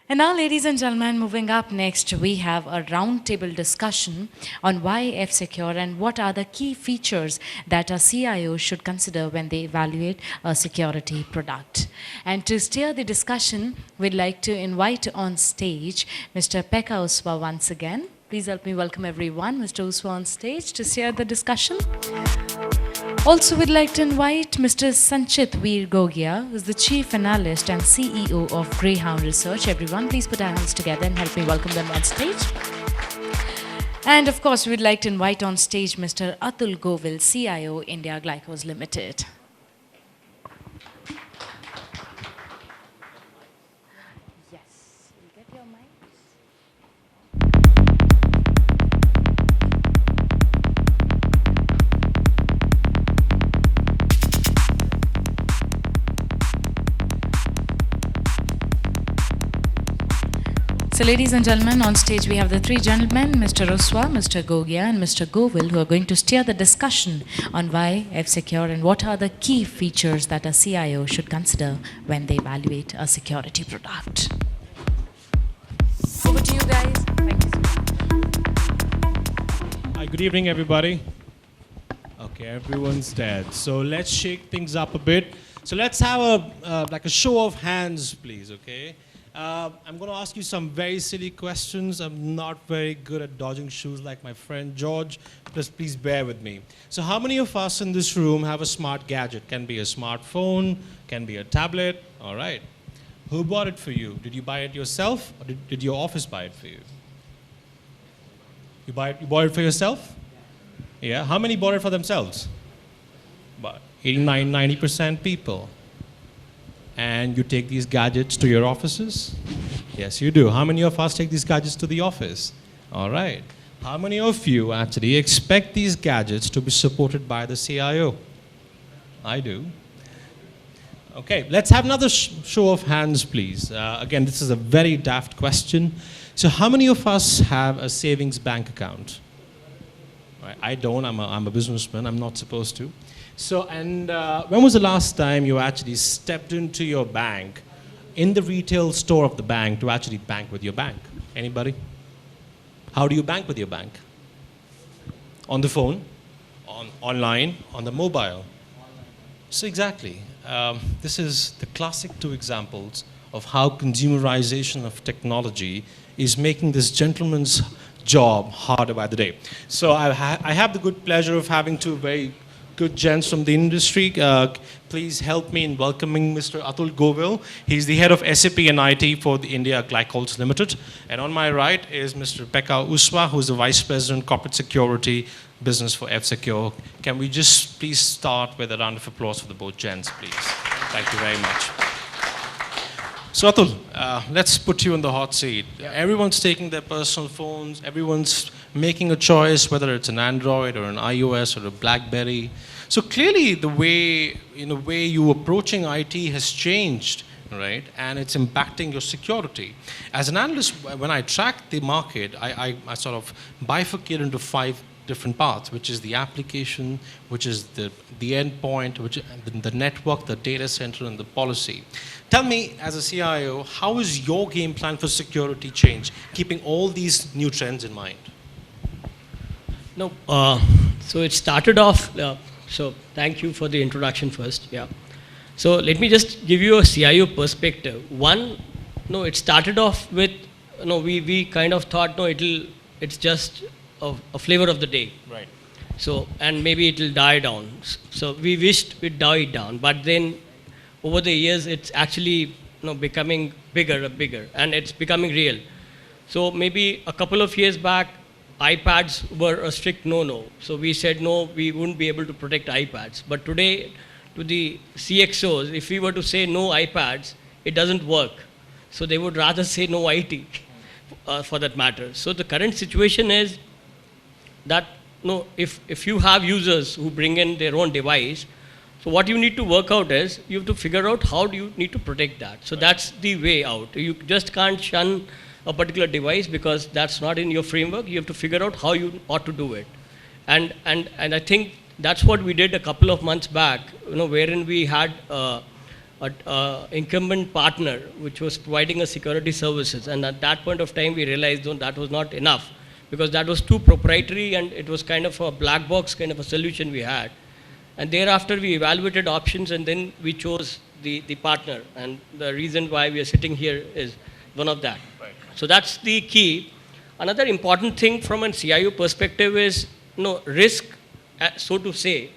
And now, ladies and gentlemen, moving up next, we have a roundtable discussion on why F-Secure and what are the key features that a CIO should consider when they evaluate a security product. And to steer the discussion, we'd like to invite on stage Mr. Pekka Uswa once again. Please help me welcome everyone, Mr. Uswa on stage to steer the discussion. Also, we'd like to invite Mr. Sanchit Veer Gogia, who's the Chief Analyst and CEO of Greyhound Research. Everyone, please put our hands together and help me welcome them on stage. And of course, we'd like to invite on stage Mr. Atul Govil, CIO, India Glycos Limited. Yes, you get your mics. So ladies and gentlemen, on stage we have the three gentlemen, Mr. Uswa, Mr. Gogia and Mr. Govil, who are going to steer the discussion on why F-Secure and what are the key features that a CIO should consider when they evaluate a security product. Over to you guys. Thank you so much. Hi, good evening, everybody. Okay, everyone's dead. So let's shake things up a bit. So let's have a show of hands, please, okay? I'm going to ask you some very silly questions. I'm not very good at dodging shoes like my friend George. Just please bear with me. So how many of us in this room have a smart gadget? Can be a smartphone, can be a tablet. All right. Who bought it for you? Did you buy it yourself, or did your office buy it for you? You bought it for yourself? Yeah. How many bought it for themselves? About 89, 90% people. And you take these gadgets to your offices? Yes, you do. How many of us take these gadgets to the office? All right. How many of you actually expect these gadgets to be supported by the CIO? I do. Okay, let's have another show of hands, please. Again, this is a very daft question. So how many of us have a savings bank account? Right, I don't. I'm a businessman. I'm not supposed to. So, and when was the last time you actually stepped into your bank, in the retail store of the bank, to actually bank with your bank? Anybody? How do you bank with your bank? On the phone, online, on the mobile. So exactly, this is the classic two examples of how consumerization of technology is making this gentleman's job harder by the day. So I have the good pleasure of having two very good gents from the industry. Please help me in welcoming Mr. Atul Govil. He's the head of SAP and IT for the India Glycols Limited. And on my right is Mr. Pekka Uswa, who's the Vice President Corporate Security Business for F-Secure. Can we just please start with a round of applause for the both gents, please? Thank you very much. So Atul, let's put you in the hot seat. Everyone's taking their personal phones. Everyone's making a choice, whether it's an Android or an iOS or a BlackBerry. So clearly the way you approaching IT has changed, right? And it's impacting your security. As an analyst, when I track the market, I sort of bifurcate into 5 different parts, which is the application, which is the endpoint, which the network, the data center, and the policy. Tell me, as a CIO, how is your game plan for security change, keeping all these new trends in mind? No, so it started off, so thank you for the introduction first, yeah. So let me just give you a CIO perspective. One, no, it started off with, no, we kind of thought, no, it's just a flavor of the day. Right. So, and maybe it'll die down. So we wished it died down, but then over the years, it's actually becoming bigger and bigger, and it's becoming real. So maybe a couple of years back, iPads were a strict no-no. So we said, no, we wouldn't be able to protect iPads. But today, to the CXOs, if we were to say no iPads, it doesn't work. So they would rather say no IT, for that matter. So the current situation is that if you have users who bring in their own device, so what you need to work out is, you have to figure out how do you need to protect that. So that's the way out. You just can't shun a particular device because that's not in your framework. You have to figure out how you ought to do it. And I think that's what we did a couple of months back, wherein we had a incumbent partner which was providing us security services. And at that point of time, we realized that was not enough because that was too proprietary and it was kind of a black box kind of a solution we had. And thereafter, we evaluated options and then we chose the partner. And the reason why we are sitting here is one of that. Right. So that's the key. Another important thing from a CIO perspective is, risk, so to say,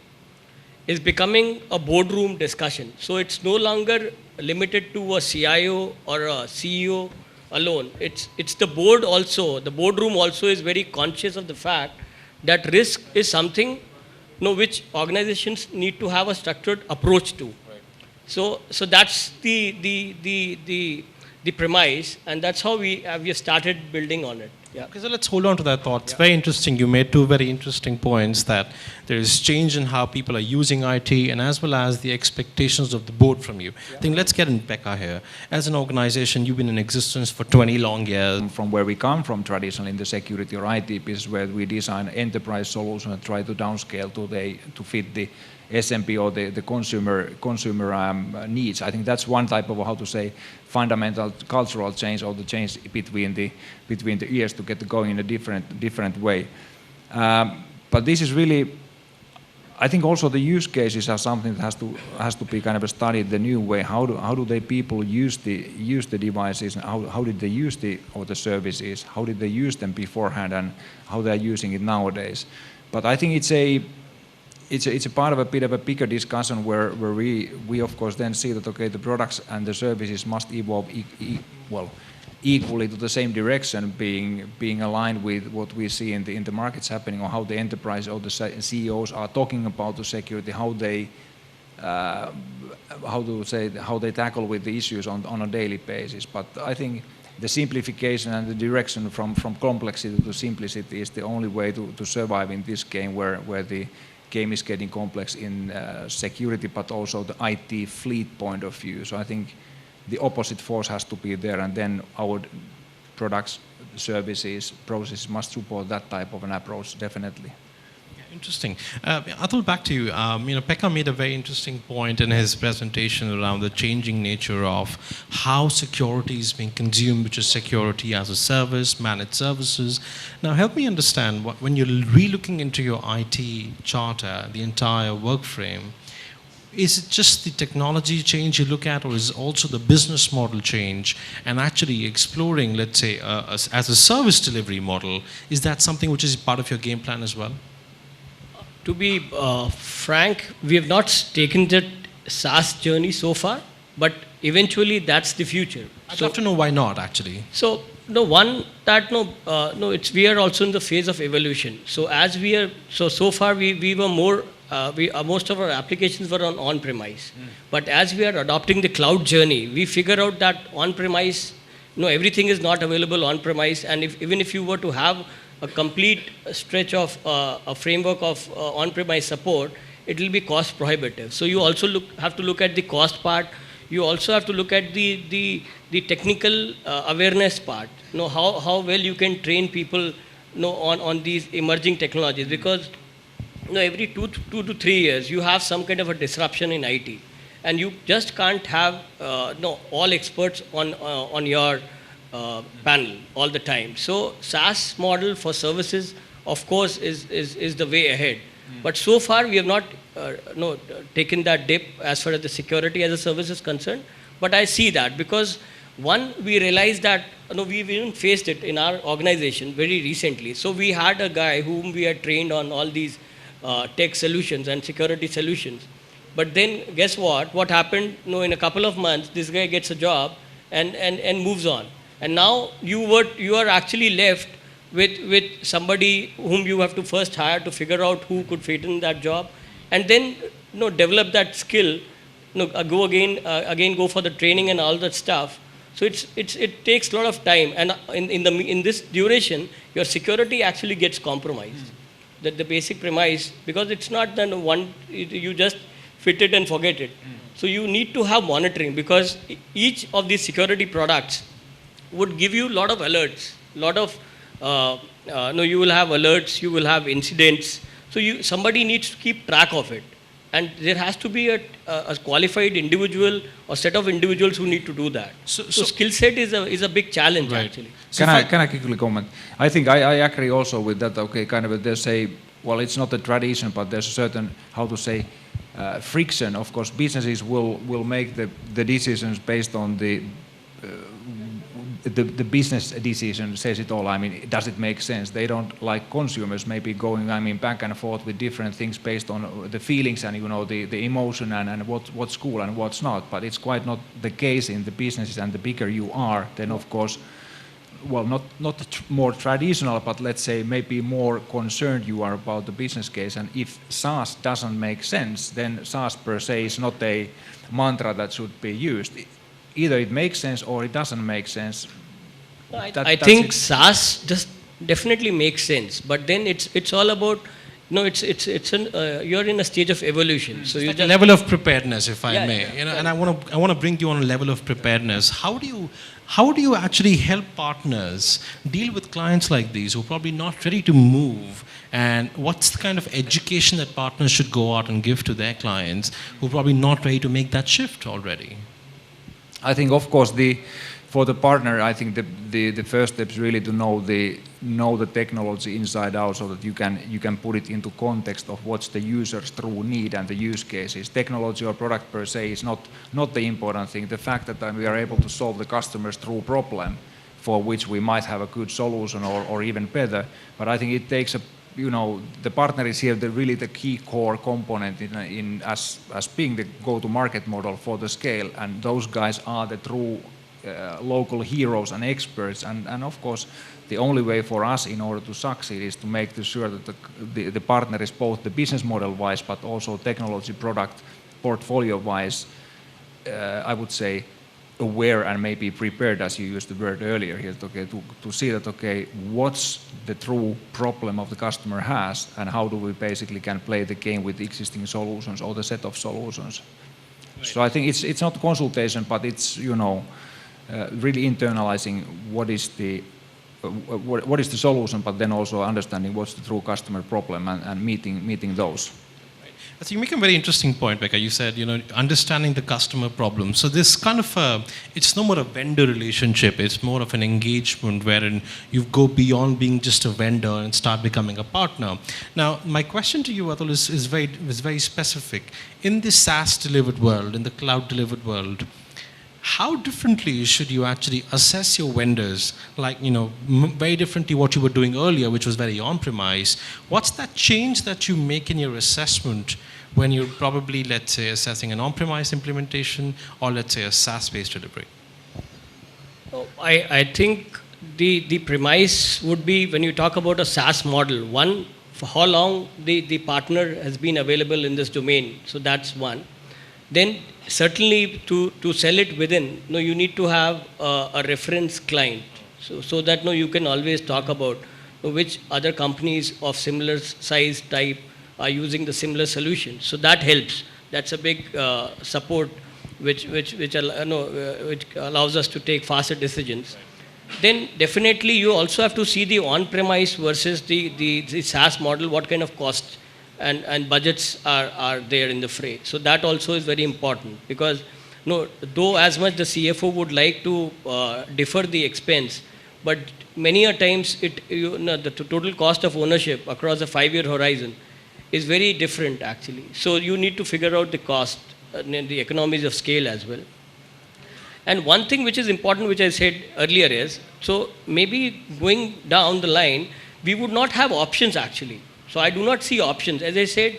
is becoming a boardroom discussion. So it's no longer limited to a CIO or a CEO alone. It's the board also. The boardroom also is very conscious of the fact that risk is something which organizations need to have a structured approach to. Right. So that's the premise, and that's how we have started building on it. Yeah. Okay, so let's hold on to that thought. It's very interesting. You made two very interesting points, that there is change in how people are using IT and as well as the expectations of the board from you. I think let's get in Pekka here. As an organization, you've been in existence for 20 long years. From where we come from traditionally in the security or IT business, where we design enterprise solutions and try to downscale to fit the SMP or the consumer needs. I think that's one type of, how to say, fundamental cultural change, or the change between the years to get going in a different way. But this is really, I think also the use cases are something that has to be kind of studied the new way. How do they people use the devices? And how did they use the services? How did they use them beforehand, and how they are using it nowadays? But I think it's a part of a bit of a bigger discussion where we of course then see that, okay, the products and the services must evolve equally to the same direction, being aligned with what we see in the markets happening, or how the enterprise or the CEOs are talking about the security, how they tackle with the issues on a daily basis. But I think the simplification and the direction from complexity to simplicity is the only way to survive in this game, where the game is getting complex in security, but also the IT fleet point of view. So I think the opposite force has to be there, and then our products, services, processes must support that type of an approach, definitely. Interesting. Atul, back to you. Pekka made a very interesting point in his presentation around the changing nature of how security is being consumed, which is security as a service, managed services. Now, help me understand, when you're re-looking into your IT charter, the entire work frame, is it just the technology change you look at, or is it also the business model change and actually exploring, let's say, as a service delivery model? Is that something which is part of your game plan as well? To be frank, we have not taken that SaaS journey so far, but eventually that's the future. I'd love to know why not, actually. So, we are also in the phase of evolution. So as we are, so far we were more, most of our applications were on-premise. But as we are adopting the cloud journey, we figure out that on-premise, everything is not available on-premise, and even if you were to have a complete stretch of a framework of on-premise support, it will be cost prohibitive. So you also have to look at the cost part. You also have to look at the technical awareness part. How well you can train people on these emerging technologies, because every two to 3 years you have some kind of a disruption in IT, and you just can't have all experts on your panel all the time. So SaaS model for services, of course, is the way ahead. But so far we have not taken that dip as far as the security as a service is concerned. But I see that because one, we realized that we've even faced it in our organization very recently. So we had a guy whom we had trained on all these tech solutions and security solutions. But then guess what? What happened? In a couple of months, this guy gets a job and moves on. And now you are actually left with somebody whom you have to first hire to figure out who could fit in that job, and then develop that skill, go go for the training and all that stuff. So it takes a lot of time, and in this duration, your security actually gets compromised. That the basic premise, because it's not done one, you just fit it and forget it. So you need to have monitoring, because each of these security products would give you a lot of alerts, you will have alerts, you will have incidents. So somebody needs to keep track of it. And there has to be a qualified individual or set of individuals who need to do that. So- So so- skill set is a big challenge Right. actually. So Can I quickly comment? I think I agree also with that. Okay, kind of there's a, well, it's not a tradition, but there's a certain, how to say, friction. Of course, businesses will make the decisions based on the business decision says it all. I mean, does it make sense? They don't, like consumers, maybe going, I mean, back and forth with different things based on the feelings and, you know, the emotion and what's cool and what's not. But it's quite not the case in the businesses, and the bigger you are, then of course, well, not more traditional, but let's say maybe more concerned you are about the business case. And if SaaS doesn't make sense, then SaaS per se is not a mantra that should be used. Either it makes sense or it doesn't make sense. I That's think it. SaaS just definitely makes sense, but then it's all about, you're in a stage of evolution. So you Like a just level of preparedness, if I Yeah, may. yeah, You know, and I want to bring you on a level of preparedness. How do you actually help partners deal with clients like these who are probably not ready to move? And what's the kind of education that partners should go out and give to their clients who are probably not ready to make that shift already? I think, of course, for the partner, I think the first step is really to know the technology inside out, so that you can put it into context of what's the user's true need and the use cases. Technology or product per se is not the important thing. The fact that we are able to solve the customer's true problem, for which we might have a good solution or even better, but I think it takes the partner is here really the key core component in as being the go-to-market model for the scale, and those guys are the true local heroes and experts, and of course the only way for us in order to succeed is to make sure that the partner is both the business model wise but also technology product portfolio wise, I would say, aware and maybe prepared, as you used the word earlier here, to see that, okay, what's the true problem of the customer has, and how do we basically can play the game with the existing solutions or the set of solutions. Right. So I think it's not consultation, but it's, really internalizing what is the solution, but then also understanding what's the true customer problem and meeting those. I think you make a very interesting point, Pekka. You said, understanding the customer problem. So this kind of, it's no more a vendor relationship. It's more of an engagement wherein you go beyond being just a vendor and start becoming a partner. Now, my question to you, Atul, is very specific. In this SaaS delivered world, in the cloud delivered world, how differently should you actually assess your vendors? Like, very differently what you were doing earlier, which was very on-premise. What's that change that you make in your assessment when you're probably, let's say, assessing an on-premise implementation or, let's say, a SaaS-based delivery? I think the premise would be, when you talk about a SaaS model, one, for how long the partner has been available in this domain. So that's one. Then certainly to sell it within, you need to have a reference client, so that you can always talk about which other companies of similar size type are using the similar solution. So that helps. That's a big support which allows us to take faster decisions. Then definitely you also have to see the on-premise versus the SaaS model, what kind of costs and budgets are there in the fray. So that also is very important, because though as much the CFO would like to defer the expense, but many a times the total cost of ownership across a 5-year horizon is very different actually. So you need to figure out the cost and the economies of scale as well. And one thing which is important, which I said earlier, is, so maybe going down the line, we would not have options actually. So I do not see options. As I said,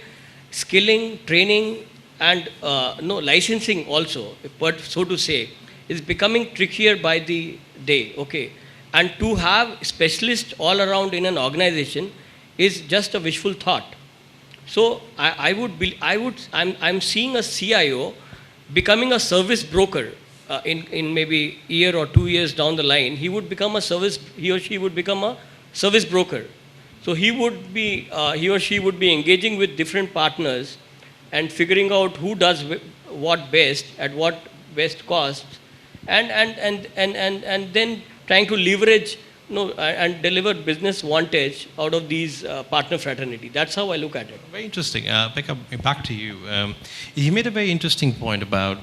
skilling, training, and licensing also, but so to say, is becoming trickier by the day. Okay, and to have specialists all around in an organization is just a wishful thought. So I'm seeing a CIO becoming a service broker in maybe a year or 2 years down the line. He or she would become a service broker. So he or she would be engaging with different partners and figuring out who does what best at what best cost, and then trying to leverage and deliver business vantage out of these partner fraternity. That's how I look at it. Very interesting. Pekka, back to you. You made a very interesting point about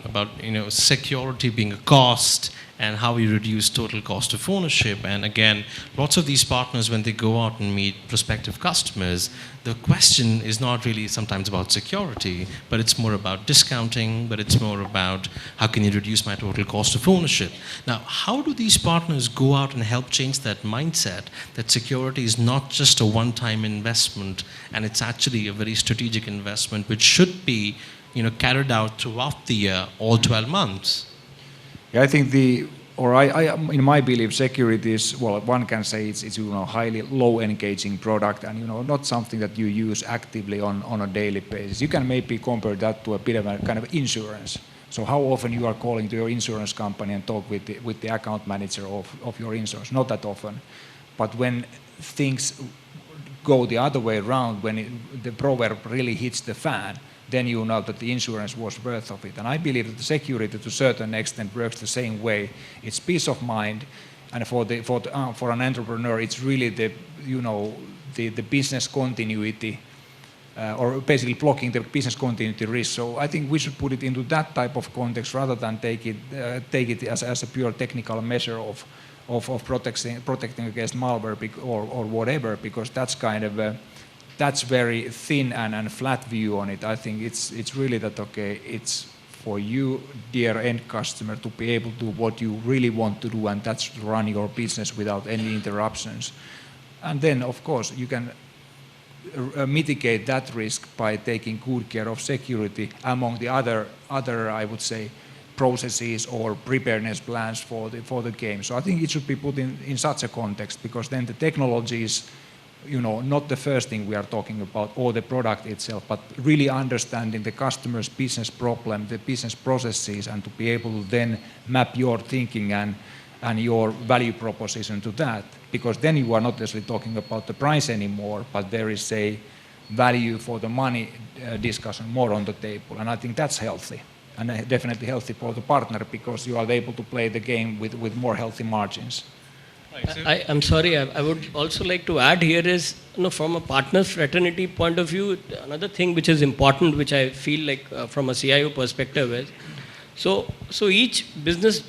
security being a cost and how we reduce total cost of ownership. And again, lots of these partners, when they go out and meet prospective customers, the question is not really sometimes about security, but it's more about discounting, but it's more about how can you reduce my total cost of ownership. Now, how do these partners go out and help change that mindset that security is not just a one-time investment, and it's actually a very strategic investment which should be carried out throughout the year, all 12 months? Yeah, I think in my belief, security is, well, one can say it's highly low engaging product, and not something that you use actively on a daily basis. You can maybe compare that to a bit of a kind of insurance. So how often you are calling to your insurance company and talk with the account manager of your insurance? Not that often. But when things go the other way around, when the proverb really hits the fan, then you know that the insurance was worth of it. And I believe that the security to a certain extent works the same way. It's peace of mind, and for an entrepreneur, it's really the business continuity, or basically blocking the business continuity risk. So I think we should put it into that type of context rather than take it as a pure technical measure of protecting against malware or whatever, because that's kind of that's very thin and flat view on it. I think it's really that, okay, it's for you, dear end customer, to be able to do what you really want to do, and that's to run your business without any interruptions. And then, of course, you can mitigate that risk by taking good care of security among the other I would say, processes or preparedness plans for the game. So I think it should be put in such a context, because then the technology is not the first thing we are talking about, or the product itself, but really understanding the customer's business problem, the business processes, and to be able to then map your thinking and your value proposition to that. Because then you are not necessarily talking about the price anymore, but there is a value for the money discussion more on the table. And I think that's healthy, and definitely healthy for the partner, because you are able to play the game with more healthy margins. I'm sorry, I would also like to add here is, from a partner fraternity point of view, another thing which is important, which I feel like from a CIO perspective is, so each business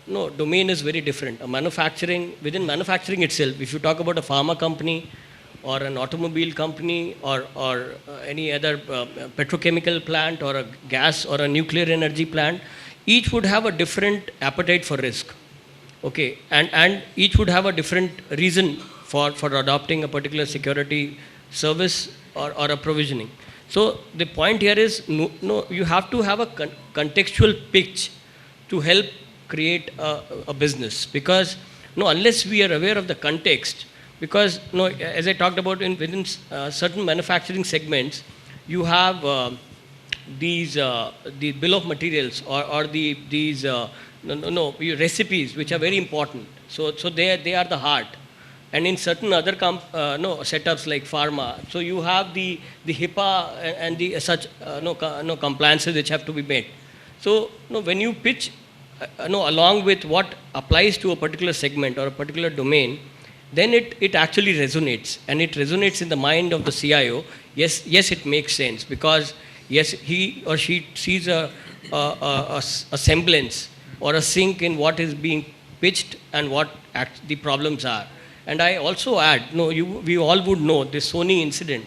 domain is very different. Within manufacturing itself, if you talk about a pharma company or an automobile company or any other petrochemical plant or a gas or a nuclear energy plant, each would have a different appetite for risk. Okay, and each would have a different reason for adopting a particular security service or a provisioning. So the point here is, you have to have a contextual pitch to help create a business, because unless we are aware of the context, because as I talked about within certain manufacturing segments, you have the bill of materials or these recipes which are very important. So they are the heart. And in certain other setups like pharma, so you have the HIPAA and the such compliances which have to be made. So when you pitch along with what applies to a particular segment or a particular domain, then it actually resonates, and it resonates in the mind of the CIO. Yes, it makes sense, because yes, he or she sees a semblance or a sync in what is being pitched and what the problems are. And I also add, we all would know the Sony incident.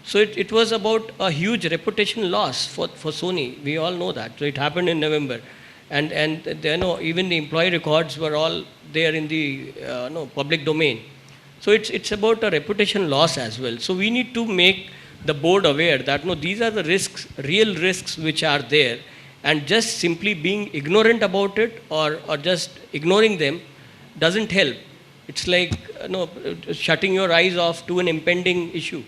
So it was about a huge reputation loss for Sony. We all know that. So it happened in November. And even the employee records were all there in the public domain. So it's about a reputation loss as well. So we need to make the board aware that these are the risks, real risks which are there. And just simply being ignorant about it or just ignoring them doesn't help. It's like shutting your eyes off to an impending issue.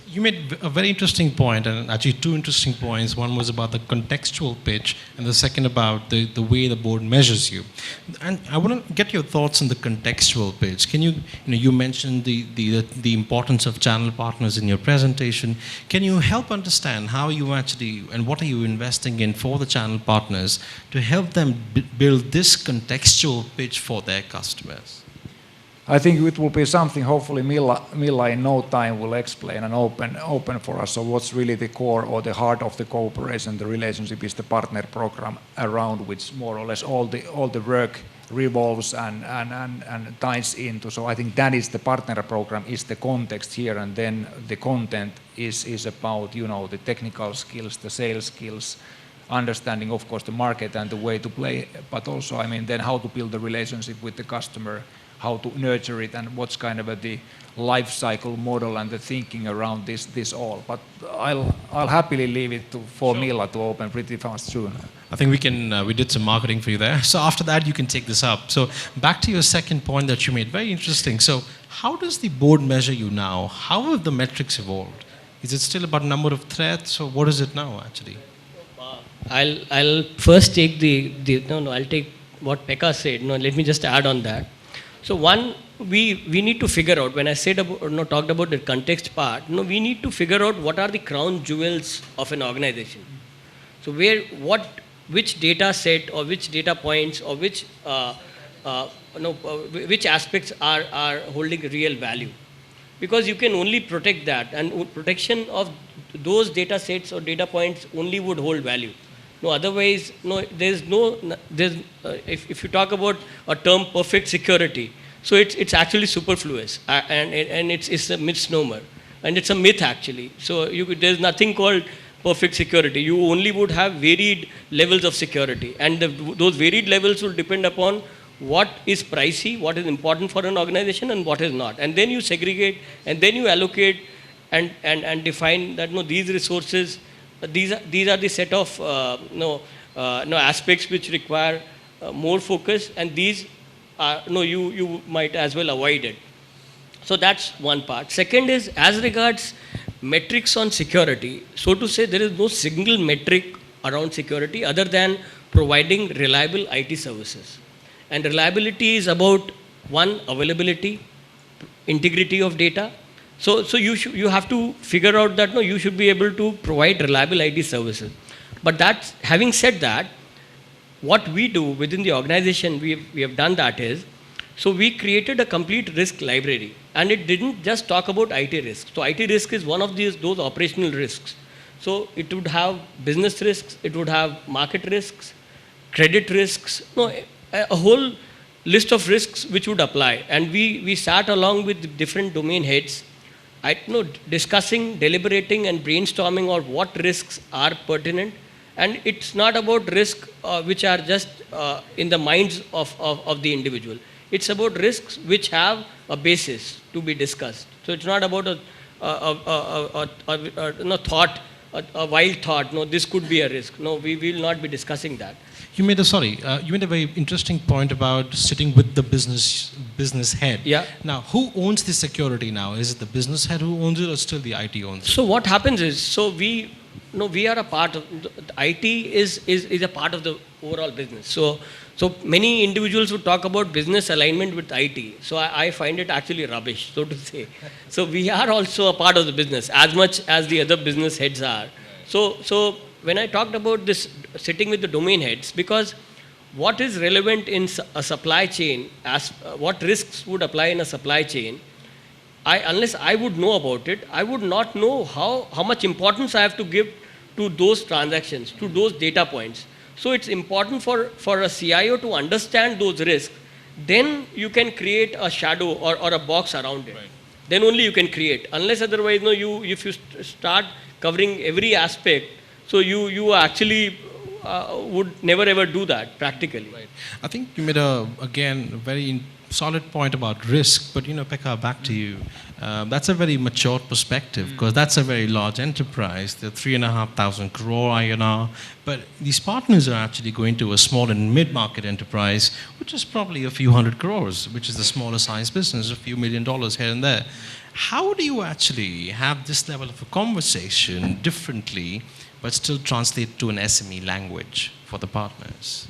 You made a very interesting point, and actually two interesting points. One was about the contextual pitch, and the second about the way the board measures you. And I want to get your thoughts on the contextual pitch. Can you mentioned the importance of channel partners in your presentation. Can you help understand how you actually, and what are you investing in for the channel partners to help them build this contextual pitch for their customers? I think it will be something, hopefully Milla in no time will explain and open for us. So what's really the core or the heart of the cooperation, the relationship is the partner program around which more or less all the work revolves and ties into. So I think that is the partner program is the context here, and then the content is about, the technical skills, the sales skills, understanding of course the market and the way to play, but also then how to build the relationship with the customer, how to nurture it, and what's kind of the life cycle model and the thinking around this all. But I'll happily leave it for Milla to open pretty fast soon. I think we did some marketing for you there. So after that, you can take this up. So back to your second point that you made, very interesting. So how does the board measure you now? How have the metrics evolved? Is it still about number of threats, or what is it now actually? I'll first take I'll take what Pekka said. No, let me just add on that. So one, we need to figure out, when I said about, talked about the context part, we need to figure out what are the crown jewels of an organization. So which data set or which data points or which aspects are holding real value. Because you can only protect that, and protection of those data sets or data points only would hold value. No, otherwise, if you talk about a term perfect security, so it's actually superfluous, and it's a misnomer, and it's a myth actually. So there's nothing called perfect security. You only would have varied levels of security, and those varied levels will depend upon what is pricey, what is important for an organization, and what is not. And then you segregate, and then you allocate and define that these resources, these are the set of aspects which require more focus, and these are you might as well avoid it. So that's one part. Second is, as regards metrics on security, so to say, there is no single metric around security other than providing reliable IT services. And reliability is about, one, availability, integrity of data. So you have to figure out that you should be able to provide reliable IT services. But having said that, what we do within the organization, we have done that is, so we created a complete risk library, and it didn't just talk about IT risk. So IT risk is one of those operational risks. So it would have business risks, it would have market risks, credit risks, a whole list of risks which would apply. And we sat along with different domain heads, discussing, deliberating, and brainstorming on what risks are pertinent. And it's not about risk which are just in the minds of the individual. It's about risks which have a basis to be discussed. So it's not about a wild thought. No, this could be a risk. No, we will not be discussing that. You made a very interesting point about sitting with the business head. Yeah. Now, who owns the security now? Is it the business head who owns it, or still the IT owns it? So what happens is, we are a part of the IT is a part of the overall business. So many individuals would talk about business alignment with IT. So I find it actually rubbish, so to say. So we are also a part of the business as much as the other business heads are. So when I talked about this sitting with the domain heads, because what is relevant in a supply chain, what risks would apply in a supply chain, unless I would know about it, I would not know how much importance I have to give to those transactions, to those data points. So it's important for a CIO to understand those risks. Then you can create a shadow or a box around it. Right. Then only you can create. Unless otherwise, if you start covering every aspect, so you actually would never ever do that practically. Right. I think you made a very solid point about risk, but Pekka, back to you. That's a very mature perspective, because that's a very large enterprise. They're 3,500 crore INR, but these partners are actually going to a small and mid-market enterprise, which is probably a few hundred crores, which is the smaller size business, a few $1 million here and there. How do you actually have this level of a conversation differently, but still translate to an SME language for the partners?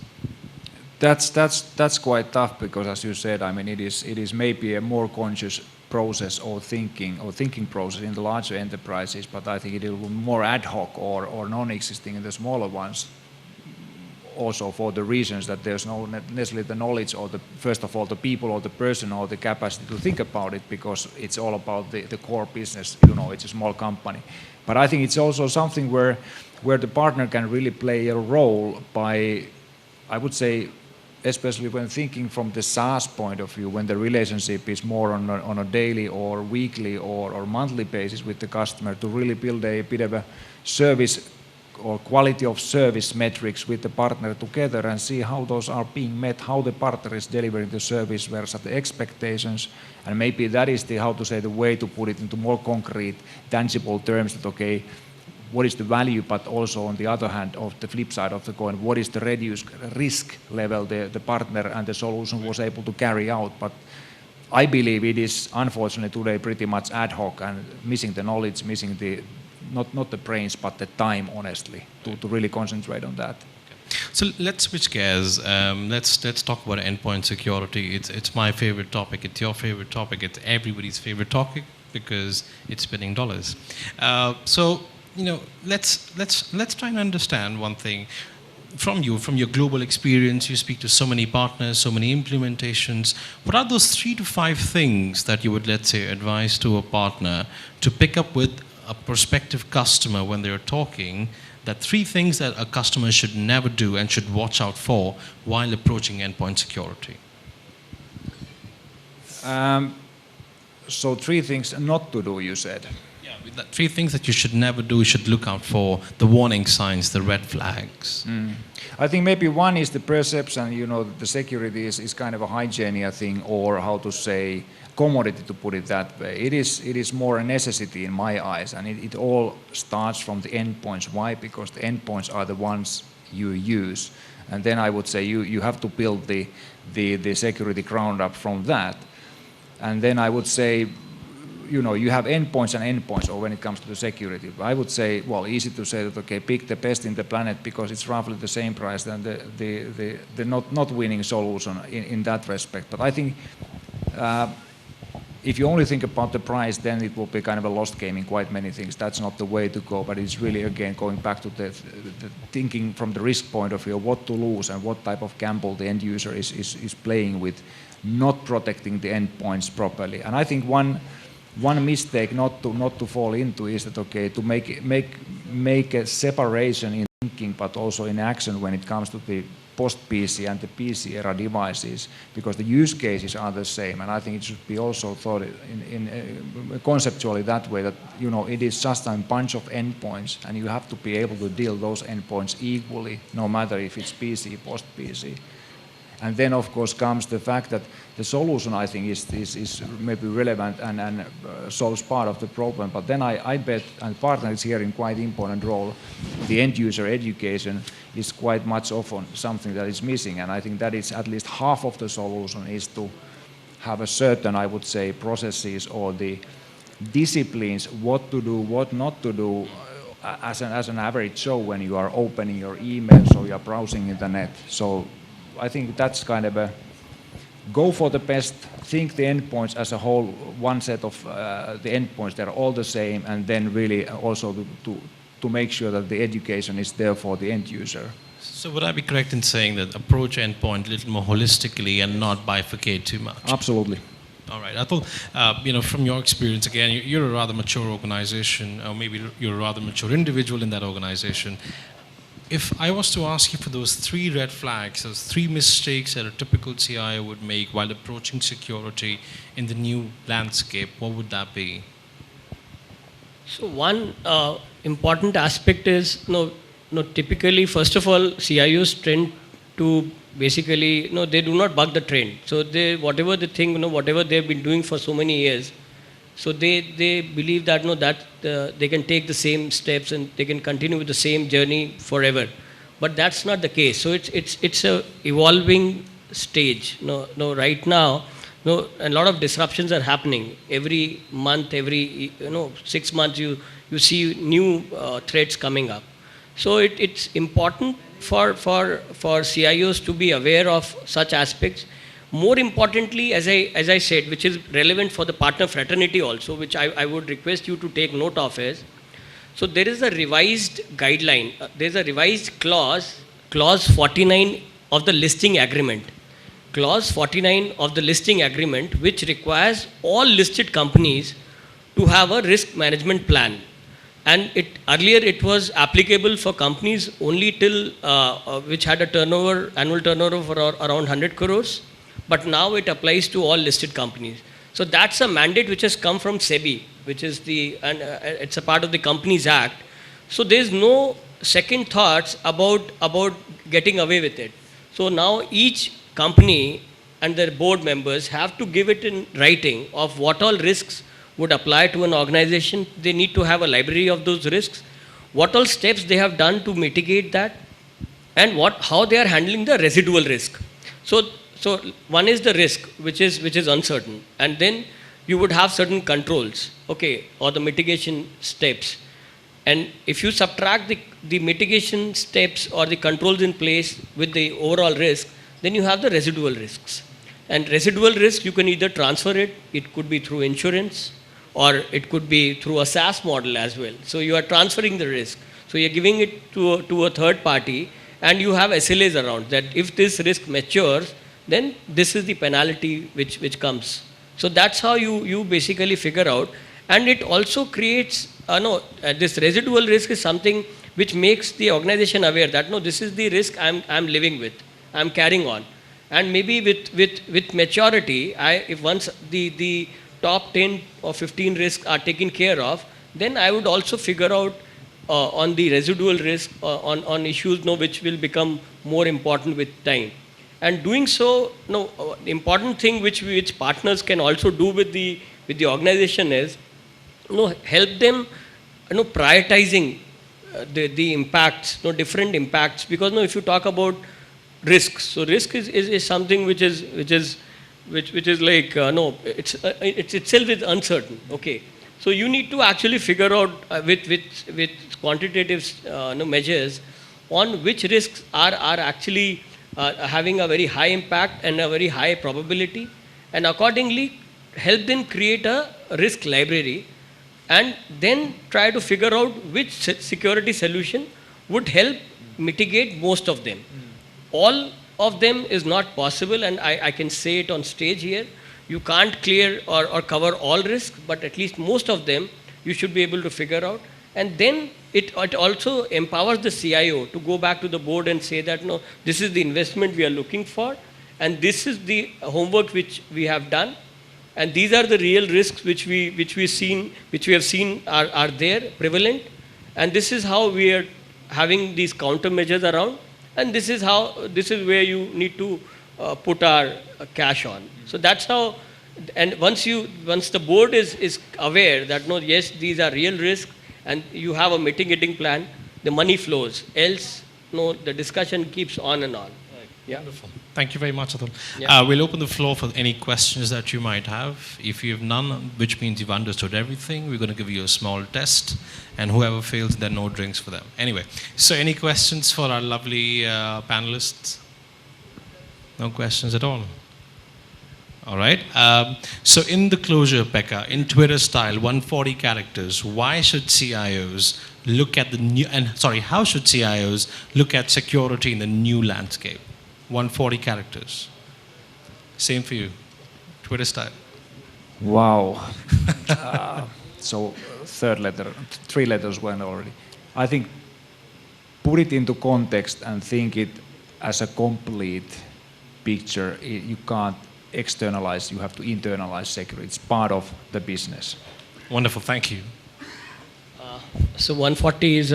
That's quite tough, because as you said, it is maybe a more conscious process or thinking process in the larger enterprises, but I think it will be more ad hoc or non-existing in the smaller ones. also for the reasons that there's no necessarily the knowledge or first of all the people or the person or the capacity to think about it, because it's all about the core business. It's a small company. But I think it's also something where the partner can really play a role by, I would say, especially when thinking from the SaaS point of view, when the relationship is more on a daily or weekly or monthly basis with the customer, to really build a bit of a service or quality of service metrics with the partner together and see how those are being met, how the partner is delivering the service versus the expectations. And maybe that is the way to put it into more concrete, tangible terms that, okay, what is the value, but also on the other hand, of the flip side of the coin, what is the reduced risk level the partner and the solution was able to carry out. But I believe it is unfortunately today pretty much ad hoc and missing the knowledge, missing the, not the brains, but the time, honestly, to really concentrate on that. So let's switch gears. Let's talk about endpoint security. It's my favorite topic. It's your favorite topic. It's everybody's favorite topic because it's spinning dollars. So let's try and understand one thing from your global experience. You speak to so many partners, so many implementations. What are those 3 to 5 things that you would, let's say, advise to a partner to pick up with a prospective customer when they're talking? That 3 things that a customer should never do and should watch out for while approaching endpoint security. So 3 things not to do, you said. Yeah, with that 3 things that you should never do, you should look out for, the warning signs, the red flags. I think maybe one is the perception, that the security is kind of a hygiene thing, or how to say, commodity, to put it that way. It is more a necessity in my eyes, and it all starts from the endpoints. Why? Because the endpoints are the ones you use, and then I would say you have to build the security ground up from that, and then I would say, you have endpoints and endpoints, or when it comes to the security. I would say, well, easy to say that, okay, pick the best in the planet because it's roughly the same price than the not winning solution in that respect. But I think if you only think about the price, then it will be kind of a lost game in quite many things. That's not the way to go, but it's really, again, going back to the thinking from the risk point of view, what to lose and what type of gamble the end user is playing with, not protecting the endpoints properly. And I think one mistake not to fall into is that, okay, to make a separation in thinking but also in action when it comes to the post-PC and the PC era devices, because the use cases are the same, and I think it should be also thought in conceptually that way, that it is just a bunch of endpoints and you have to be able to deal those endpoints equally, no matter if it's PC, post-PC. And then, of course, comes the fact that the solution, I think, is maybe relevant and solves part of the problem. But then I bet, and partner is here in quite important role, the end-user education is quite much often something that is missing. And I think that is at least half of the solution is to have a certain, I would say, processes or the disciplines, what to do, what not to do, as an average Joe when you are opening your emails or you are browsing internet. So I think that's kind of a go for the best, think the endpoints as a whole, one set of the endpoints, they're all the same, and then really also to make sure that the education is there for the end user. So would I be correct in saying that approach endpoint a little more holistically and not bifurcate too much? Absolutely. All right. Atul, from your experience, again, you're a rather mature organization, or maybe you're a rather mature individual in that organization. If I was to ask you for those 3 red flags, those 3 mistakes that a typical CIO would make while approaching security in the new landscape, what would that be? So one important aspect is, typically, first of all, CIOs tend to basically, they do not buck the trend. So whatever the thing, whatever they've been doing for so many years, so they believe that they can take the same steps and they can continue with the same journey forever, but that's not the case. So it's a evolving stage. Right now, a lot of disruptions are happening every month. Every 6 months, you see new threats coming up. So it's important for CIOs to be aware of such aspects. More importantly, as I said, which is relevant for the partner fraternity also, which I would request you to take note of is, so there is a revised guideline, there's a revised clause clause 49 of the listing agreement. Clause 49 of the listing agreement, which requires all listed companies to have a risk management plan. And earlier it was applicable for companies only till which had a annual turnover for around 100 crores, but now it applies to all listed companies. So that's a mandate which has come from SEBI, which is it's a part of the Companies Act. So there's no second thoughts about getting away with it. So now each company and their board members have to give it in writing of what all risks would apply to an organization. They need to have a library of those risks, what all steps they have done to mitigate that, and how they are handling the residual risk. So one is the risk, which is uncertain, and then you would have certain controls, okay, or the mitigation steps. And if you subtract the mitigation steps or the controls in place with the overall risk, then you have the residual risks. And residual risk, you can either transfer it could be through insurance, or it could be through a SaaS model as well. So you are transferring the risk. So you're giving it to a third party, and you have SLAs around that. If this risk matures, then this is the penalty which comes. So that's how you basically figure out. And it also creates, this residual risk is something which makes the organization aware that, no, this is the risk I'm living with, I'm carrying on. And maybe with maturity, if once the top 10 or 15 risks are taken care of, then I would also figure out on the residual risk, on issues which will become more important with time. And doing so, the important thing which partners can also do with the organization is, help them, prioritizing the impacts, different impacts. Because if you talk about risks, so risk is something which is like it's itself is uncertain. Okay, so you need to actually figure out with quantitative measures on which risks are actually having a very high impact and a very high probability, and accordingly help them create a risk library, and then try to figure out which security solution would help mitigate most of them. All of them is not possible, and I can say it on stage here. You can't clear or cover all risks, but at least most of them you should be able to figure out. And then it also empowers the CIO to go back to the board and say that, no, this is the investment we are looking for, and this is the homework which we have done, and these are the real risks which we have seen are there, prevalent, and this is how we are having these countermeasures around, and this is where you need to put our cash on. So that's how. And once the board is aware that, no, yes, these are real risks, and you have a mitigating plan, the money flows. Else, the discussion keeps on and on. Yeah. Wonderful. Thank you very much, Atul. Yeah. We'll open the floor for any questions that you might have. If you have none, which means you've understood everything, we're going to give you a small test, and whoever fails, there are no drinks for them. Anyway, so any questions for our lovely panelists? No questions at all? All right. So in the closure, Pekka, in Twitter style, 140 characters, why should CIOs look at how should CIOs look at security in the new landscape? 140 characters. Same for you. Twitter style. Wow. So three letters went already. I think put it into context and think it as a complete picture. You can't externalize, you have to internalize security. It's part of the business. Wonderful, thank you. So 140 is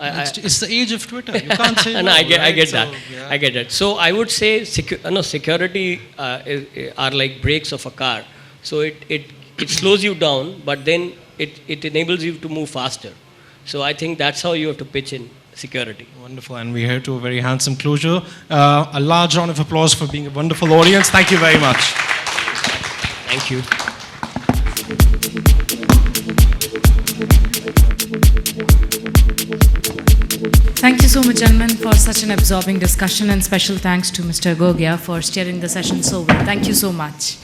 it's the age of Twitter. You can't say and no, I get so, that. yeah. I get that. So I would say security are like brakes of a car. So it slows you down, but then it enables you to move faster. So I think that's how you have to pitch in security. Wonderful, and we're here to a very handsome closure. A large round of applause for being a wonderful audience. Thank you very much. Thank you. Thank you so much, gentlemen, for such an absorbing discussion, and special thanks to Mr. Gogia for steering the session so well. Thank you so much.